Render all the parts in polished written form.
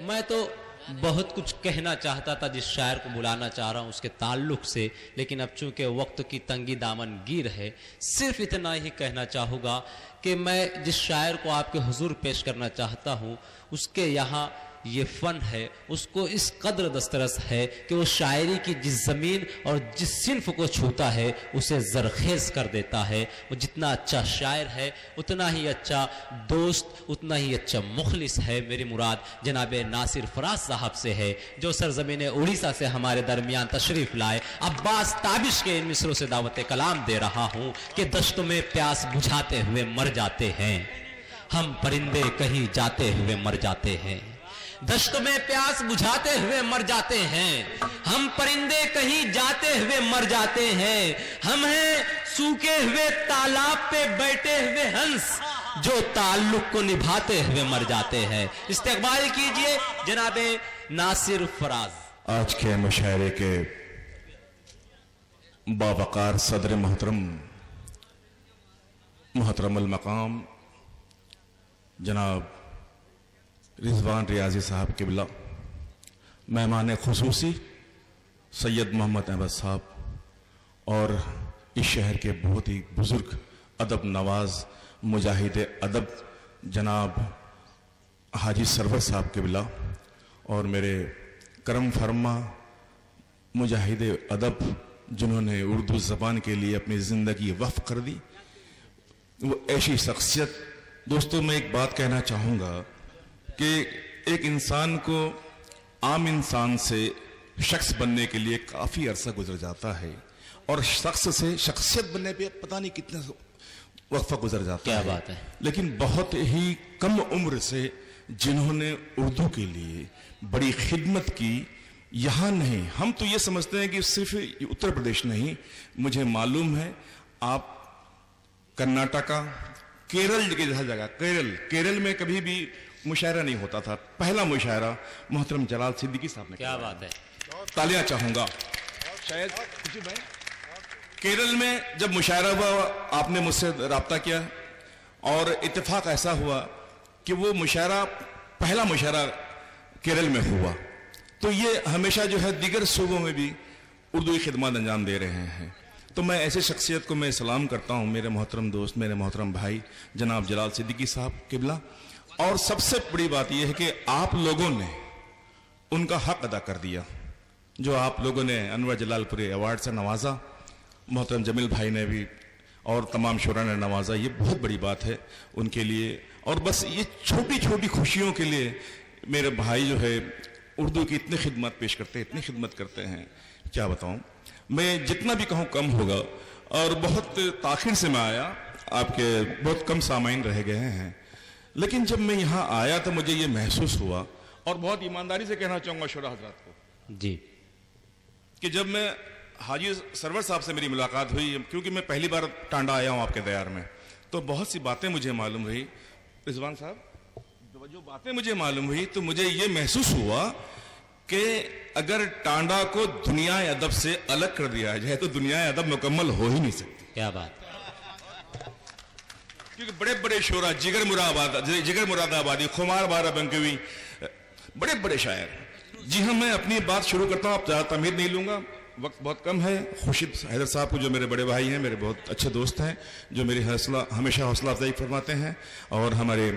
میں تو بہت کچھ کہنا چاہتا تھا جس شاعر کو بلانا چاہ رہا ہوں اس کے تعلق سے، لیکن اب چونکہ وقت کی تنگی دامن گیر ہے، صرف اتنا ہی کہنا چاہوں گا کہ میں جس شاعر کو آپ کے حضور پیش کرنا چاہتا ہوں اس کے یہاں یہ فن ہے، اس کو اس قدر دسترس ہے کہ وہ شاعری کی جس زمین اور جس صنف کو چھوتا ہے اسے زرخیز کر دیتا ہے۔ وہ جتنا اچھا شاعر ہے اتنا ہی اچھا دوست، اتنا ہی اچھا مخلص ہے۔ میری مراد جناب ناصر فراز صاحب سے ہے جو سرزمین اڑیسہ سے ہمارے درمیان تشریف لائے۔ عباس تابش کے ان مصروں سے دعوت کلام دے رہا ہوں کہ دشتوں میں پیاس بجھاتے ہوئے مر جاتے ہیں ہم، پرندے کہیں جاتے ہوئے مر جاتے ہیں۔ دشتوں میں پیاس بجھاتے ہوئے مر جاتے ہیں ہم، پرندے کہیں جاتے ہوئے مر جاتے ہیں۔ ہم ہیں سوکھے ہوئے تالاب پہ بیٹھے ہوئے ہنس جو تعلق کو نبھاتے ہوئے مر جاتے ہیں۔ استقبال کیجئے جناب ناصر فراز۔ آج کے مشاعرے کے باوقار صدر محترم المقام جناب رضوان ریاضی صاحب قبلہ، مہمان خصوصی سید محمد احمد صاحب اور اس شہر کے بہت ہی بزرگ ادب نواز مجاہد ادب جناب حاجی سرور صاحب قبلہ، اور میرے کرم فرما مجاہد ادب جنہوں نے اردو زبان کے لیے اپنی زندگی وقف کر دی، وہ ایسی شخصیت۔ دوستوں میں ایک بات کہنا چاہوں گا کہ ایک انسان کو عام انسان سے شخص بننے کے لیے کافی عرصہ گزر جاتا ہے، اور شخص سے شخصیت بننے پہ پتہ نہیں کتنا وقفہ گزر جاتا ہے۔ کیا بات ہے۔ لیکن بہت ہی کم عمر سے جنہوں نے اردو کے لیے بڑی خدمت کی، یہاں نہیں، ہم تو یہ سمجھتے ہیں کہ صرف اتر پردیش نہیں، مجھے معلوم ہے آپ کرناٹکا، کیرل کی جگہ کیرل میں کبھی بھی مشاعرہ نہیں ہوتا تھا۔ پہلا مشاعرہ محترم جلال صدیقی صاحب نے کیا بات ہے، تالیاں چاہوں گا۔ شاید کیرل میں جب مشاعرہ ہوا آپ نے مجھ سے رابطہ کیا، اور اتفاق ایسا ہوا کہ وہ مشاعرہ پہلا مشاعرہ کیرل میں ہوا، تو یہ ہمیشہ جو ہے دیگر صوبوں میں بھی اردو کی خدمات انجام دے رہے ہیں۔ تو میں ایسے شخصیت کو میں سلام کرتا ہوں، میرے محترم دوست، میرے محترم بھائی جناب جلال صدیقی صاحب قبلہ۔ اور سب سے بڑی بات یہ ہے کہ آپ لوگوں نے ان کا حق ادا کر دیا، جو آپ لوگوں نے انور جلال پوری ایوارڈ سے نوازا، محترم جمیل بھائی نے بھی اور تمام شعراء نے نوازا، یہ بہت بڑی بات ہے ان کے لیے۔ اور بس یہ چھوٹی چھوٹی خوشیوں کے لیے میرے بھائی جو ہے اردو کی اتنی خدمت پیش کرتے ہیں، اتنی خدمت کرتے ہیں، کیا بتاؤں۔ میں جتنا بھی کہوں کم ہوگا، اور بہت تاخیر سے میں آیا، آپ کے بہت کم سامعین رہ گئے ہیں، لیکن جب میں یہاں آیا تو مجھے یہ محسوس ہوا، اور بہت ایمانداری سے کہنا چاہوں گا شعراء حضرات کو جی، کہ جب میں حاجی سرور صاحب سے میری ملاقات ہوئی، کیونکہ میں پہلی بار ٹانڈا آیا ہوں آپ کے دیار میں، تو بہت سی باتیں مجھے معلوم ہوئی۔ رضوان صاحب جو باتیں مجھے معلوم ہوئی تو مجھے یہ محسوس ہوا کہ اگر ٹانڈا کو دنیا ادب سے الگ کر دیا جائے تو دنیا ادب مکمل ہو ہی نہیں سکتی۔ کیا بات، کیونکہ بڑے بڑے شعراء، جگر مراد آبادی، خمار بارہ بنکوی، بڑے بڑے شاعر۔ جی ہاں، میں اپنی بات شروع کرتا ہوں، آپ زیادہ تمہید نہیں لوں گا، وقت بہت کم ہے۔ خورشید حیدر صاحب کو جو میرے بڑے بھائی ہیں، میرے بہت اچھے دوست ہیں، جو میری ہمیشہ حوصلہ افزائی فرماتے ہیں، اور ہمارے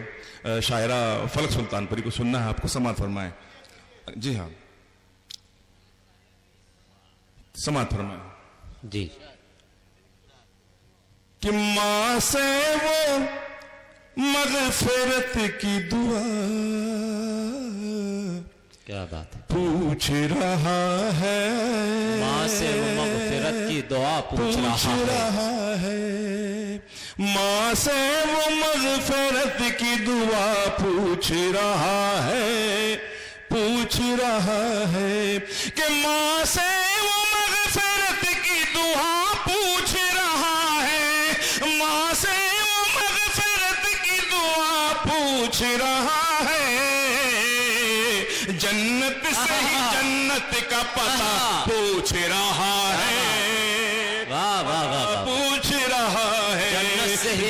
شاعرہ فلک سلطان پوری کو سننا ہے، آپ کو سماعت فرمائیں۔ جی ہاں، سماعت فرمائیں جی۔ کہ ماں سے وہ مغفرت کی دعا کیا بات ہے، پوچھ رہا ہے، ماں سے وہ مغفرت کی دعا پوچھ رہا ہے، ماں سے وہ مغفرت کی دعا پوچھ رہا ہے، پوچھ رہا ہے، کہ ماں سے وہ مغفرت کی دعا پوچھ رہا ہے، ماں سے وہ مغفرت کی دعا پوچھ رہا ہے، جنت سے ہی جنت کا پتہ پوچھ رہا ہے، واہ واہ واہ، پوچھ رہا ہے، جنت سے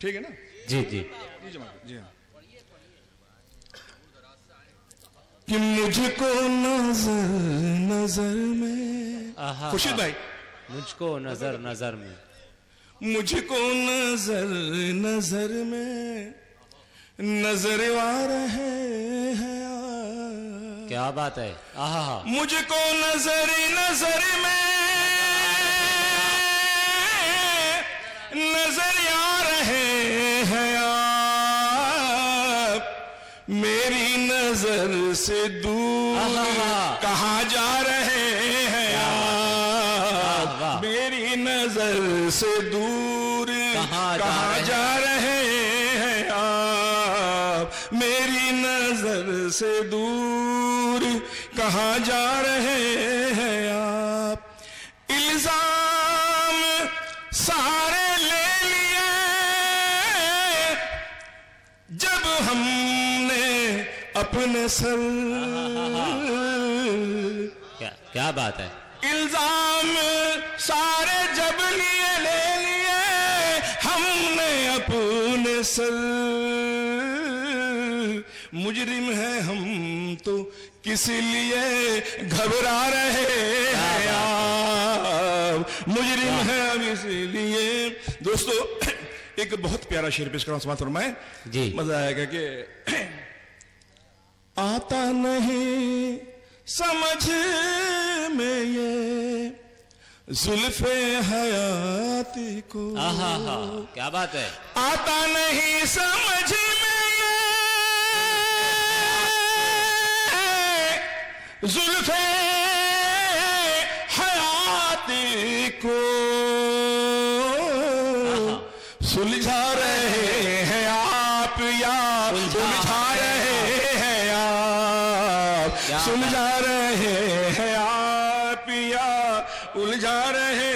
ٹھیک ہے نا؟ جی جی جی ہاں. کہ مجھ کو نظر نظر میں، خورشید بھائی، مجھ کو نظر نظر میں، مجھ کو نظر نظر میں نظر آ رہے ہیں. کیا بات ہے. مجھ کو نظر نظر میں نظر آ رہے ہیں آپ، میری نظر سے دور کہاں جا رہے ہیں آپ، میری نظر سے دور کہاں جا رہے ہیں آپ، میری نظر سے دور کہاں جا رہے ہیں آپ. الزام سارے لے لیے جب ہم نے اپنے سر، کیا بات ہے. الزام سارے جب لے لیے ہم نے اپنے سر، مجرم ہیں ہم تو کس لیے گھبرا رہے ہیں آپ، مجرم ہیں ہم اس لیے. دوستو ایک بہت پیارا شعر پیش کرنا سماعت فرمائیں. جی مزہ آئے گا کہ آتا نہیں سمجھ میں یہ زلف حیاتی کو، کیا بات ہے. آتا نہیں سمجھ میں یہ زلف حیاتی کو، سلجھا رہے ہیں آپ یا سلجھا رہے ہیں آپ، سلجھا رہے ہیں آپ یا الجھا رہے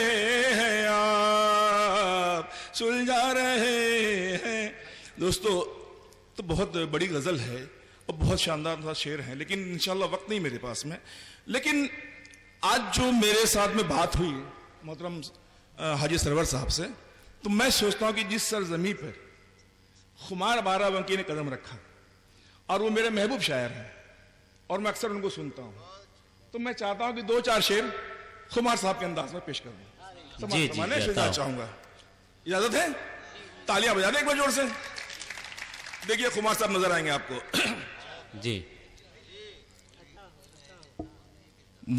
ہیں آپ، سلجھا رہے ہیں. دوستو تو بہت بڑی غزل ہے اور بہت شاندار شعر ہیں، لیکن انشاءاللہ وقت نہیں میرے پاس میں. لیکن آج جو میرے ساتھ میں بات ہوئی محترم حاجی سرور صاحب سے، تو میں سوچتا ہوں کہ جس سرزمین پر خمار بارہ بنکی نے قدم رکھا اور وہ میرے محبوب شاعر ہیں اور میں اکثر ان کو سنتا ہوں، تو میں چاہتا ہوں کہ دو چار شعر خمار صاحب کے انداز میں پیش کر دوں. جی چاہوں گا. اجازت ہے؟ تالیاں بجا دیں ایک بار زور سے. دیکھیے خمار صاحب نظر آئیں گے آپ کو. جی.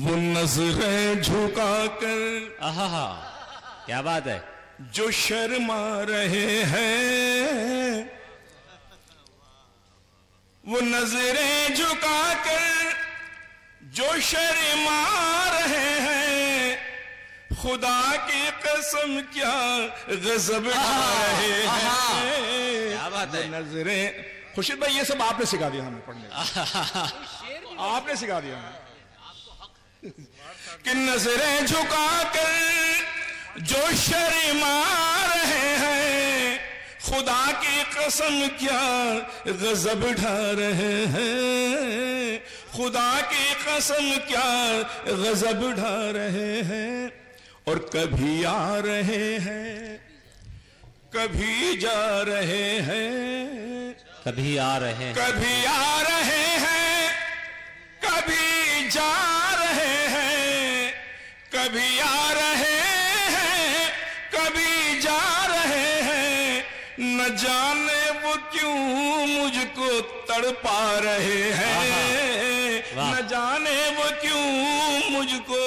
وہ نظریں جھکا کر کیا بات ہے. جو شرما رہے ہیں، وہ نظریں جھکا کر جو شرما رہے ہیں، خدا کی قسم کیا غضب ڈھا رہے ہیں. کیا بات ہے. نظریں، خورشید بھائی یہ سب آپ نے سکھا دیا ہمیں پڑھنے، آپ نے سکھا دیا ہمیں کہ نظریں جھکا کر جو شرما رہے ہیں، خدا کی قسم کیا غضب ڈھا رہے ہیں، خدا کی قسم کیا غضب ڈھا رہے ہیں. اور کبھی آ رہے ہیں کبھی جا رہے ہیں، کبھی آ رہے ہیں کبھی آ رہے ہیں کبھی جا رہے ہیں، کبھی آ رہے ہیں کبھی جا رہے ہیں. نہ جانے وہ کیوں مجھ کو تڑپا رہے ہیں، نہ جانے وہ کیوں مجھ کو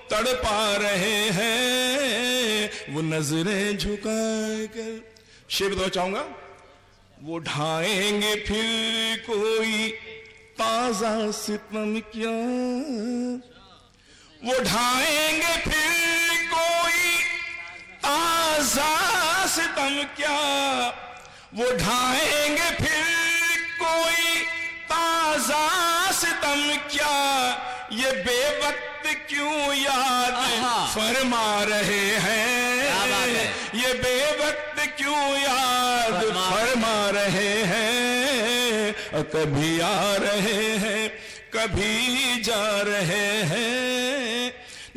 تڑپا رہے ہیں. وہ نظریں جھکا کر، شعر بتانا چاہوں گا. وہ ڈھائیں گے پھر کوئی تازہ ستم کیا، وہ ڈھائیں گے پھر کوئی تازہ ستم کیا، وہ ڈھائیں گے پھر کوئی تازہ ستم کیا. یہ بے وقت کیوں یاد فرما رہے ہیں، یہ بے وقت کیوں یاد فرما رہے ہیں. کبھی آ رہے ہیں کبھی جا رہے ہیں،